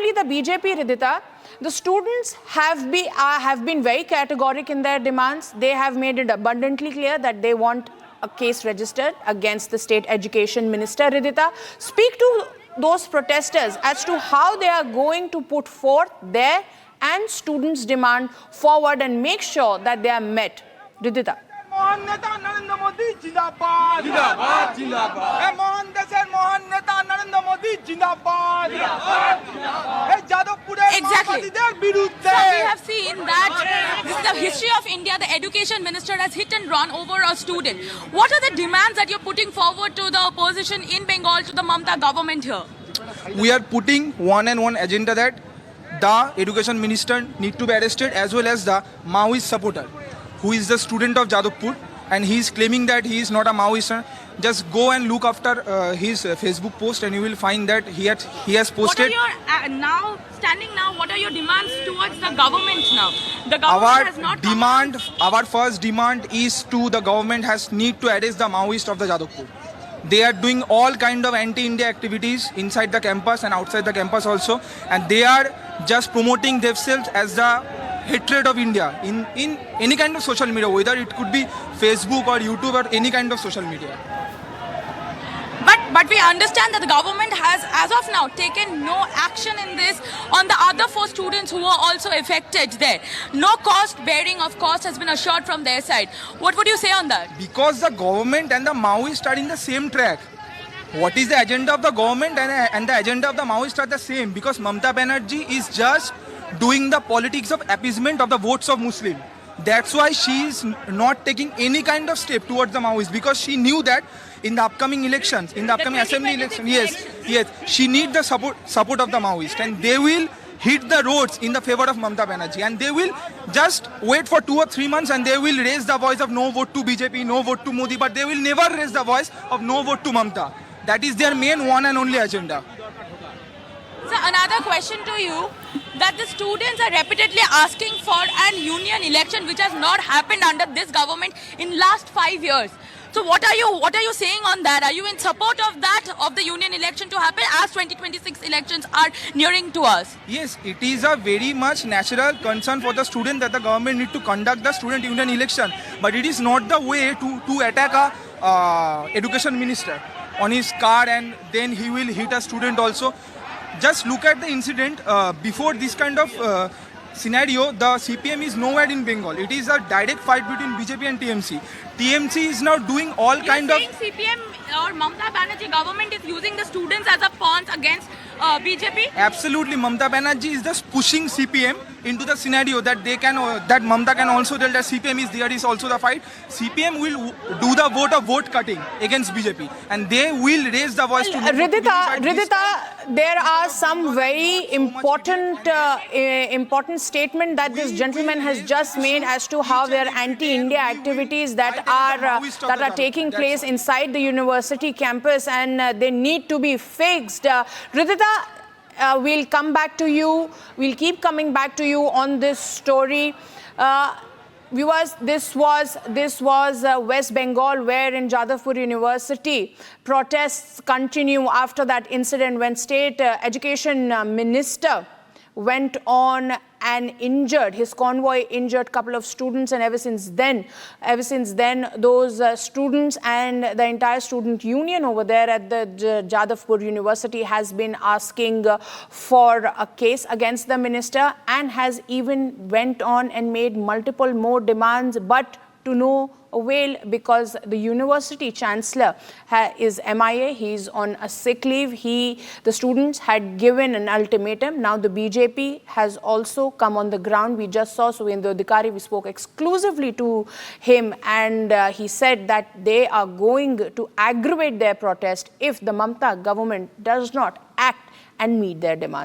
only the BJP, Ridhita. The students have been very categoric in their demands. They have made it abundantly clear that they want a case registered against the state education minister, Ridhita. Speak to those protesters as to how they are going to put forth their and students' demand forward and make sure that they are met. Ridhita. Mohan नेता नरेंद्र मोदी जिंदाबाद जिंदाबाद जिंदाबाद मोहन देशर मोहन नेता नरेंद्र मोदी जिंदाबाद जिंदाबाद जादवपुरे माओवादीদের বিরুদ্ধে We have seen that this is the history of India. The education minister has hit and run over a student. What are the demands that you're putting forward to the opposition in Bengal, to the Mamata government here? We are putting one agenda that the education minister need to be arrested, as well as the Maoist supporter who is the student of Jadavpur, and he is claiming that he is not a Maoist. Just go and look after his Facebook post, and you will find that he has posted. What are your what are your demands towards the government now? The government has not our first demand is to the government has need to arrest the Maoist of the Jadavpur. They are doing all kind of anti-India activities inside the campus and outside the campus also, and they are just promoting themselves as the hatred of India in any kind of social media, whether it could be Facebook or YouTube or any kind of social media. But we understand that the government has, as of now, taken no action in this on the other 4 students who were also affected there. No cost bearing of cost has been assured from their side. What would you say on that? Because the government and the Maoists are in the same track. What is the agenda of the government and the agenda of the Maoists are the same, because Mamata Banerjee is just doing the politics of appeasement of the votes of Muslim. That's why she is not taking any kind of step towards the Maoists, because she knew that in the upcoming elections, in the upcoming assembly elections, yes, she needs the support of the Maoists, and they will hit the roads in the favor of Mamata Banerjee, and they will just wait for 2 or 3 months, and they will raise the voice of no vote to BJP, no vote to Modi, but they will never raise the voice of no vote to Mamata. That is their main one and only agenda. So another question to you, that the students are repeatedly asking for an union election which has not happened under this government in last 5 years. So what are you saying on that? Are you in support of that, of the union election to happen as 2026 elections are nearing to us? Yes, it is a very much natural concern for the student that the government need to conduct the student union election, but it is not the way to attack a education minister on his car and then he will hit a student also. Just look at the incident. Before this kind of scenario, the CPM is nowhere in Bengal. It is a direct fight between BJP and TMC. TMC is now doing all kind of... CPM or Mamata Banerjee government is using the students as a pawn against BJP? Absolutely. Mamata Banerjee is just pushing CPM into the scenario that they can, that Mamata can also tell that CPM is there is also the fight. CPM will do the vote cutting against BJP, and they will raise the voice to... Ridhita, there are some very important statement that this gentleman has just made as to how there are anti-India activities that are taking place inside the university campus, and they need to be fixed. Ridhita, we'll come back to you. We'll keep coming back to you on this story. Viewers, this was West Bengal, where in Jadavpur University protests continue after that incident when state education minister went on and injured, his convoy injured a couple of students, and ever since then those students and the entire student union over there at the Jadavpur University has been asking for a case against the minister, and has even went on and made multiple more demands, but to no avail, because the university chancellor is MIA. He's on a sick leave. The students had given an ultimatum. Now the BJP has also come on the ground. We just saw Suvendu Adhikari. We spoke exclusively to him, and he said that they are going to aggravate their protest if the Mamata government does not act and meet their demands.